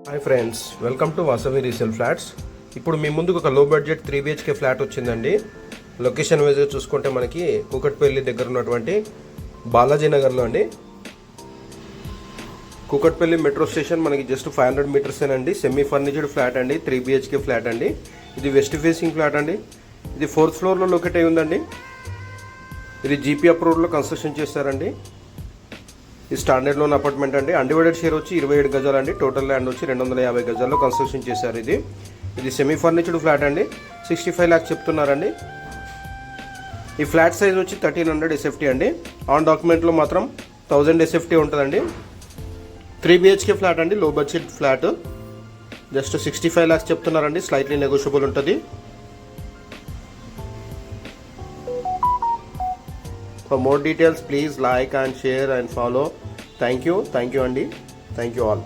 Hi friends, welcome to Vasavi resale flats. ఇప్పుడు మీ ముందుకు ఒక లో బడ్జెట్ 3 BHK ఫ్లాట్ వచ్చిందండి. లొకేషన్ వైజ్గా చూసుకుంటే మనకి కూకట్పల్లి దగ్గర ఉన్నటువంటి బాలాజీ నగర్లో అండి. కూకట్పల్లి మెట్రో స్టేషన్ మనకి జస్ట్ 500 మీటర్సేనండి. సెమీ ఫర్నిచర్డ్ ఫ్లాట్ అండి, 3 BHK ఫ్లాట్ అండి. ఇది వెస్ట్ ఫేసింగ్ ఫ్లాట్ అండి. ఇది 4th ఫ్లోర్లో లొకేట్ అయి ఉందండి. ఇది జీపీ అప్రూవ్డ్లో కన్స్ట్రక్షన్ చేస్తారండి. ఈ స్టాండర్డ్ లోన్ అపార్ట్మెంట్ అండి. అన్డివైడెడ్ షేర్ వచ్చి 27 గజాలు అండి. టోటల్ ల్యాండ్ వచ్చి 250 గజాల్లో కన్స్ట్రక్షన్ చేశారు. ఇది సెమీ ఫర్నిచర్డ్ ఫ్లాట్ అండి. 65 lakhs చెప్తున్నారండి. ఈ ఫ్లాట్ సైజ్ వచ్చి 1300 SFT అండి. ఆన్ డాక్యుమెంట్లో మాత్రం 1000 SFT ఉంటుందండి. 3 BHK ఫ్లాట్ అండి, లో బడ్జెట్ ఫ్లాట్. జస్ట్ 65 lakhs చెప్తున్నారండి. స్లైట్లీ నెగోషియబుల్ ఉంటుంది. For more details, please like and share and follow. Thank you అండి. Thank you all.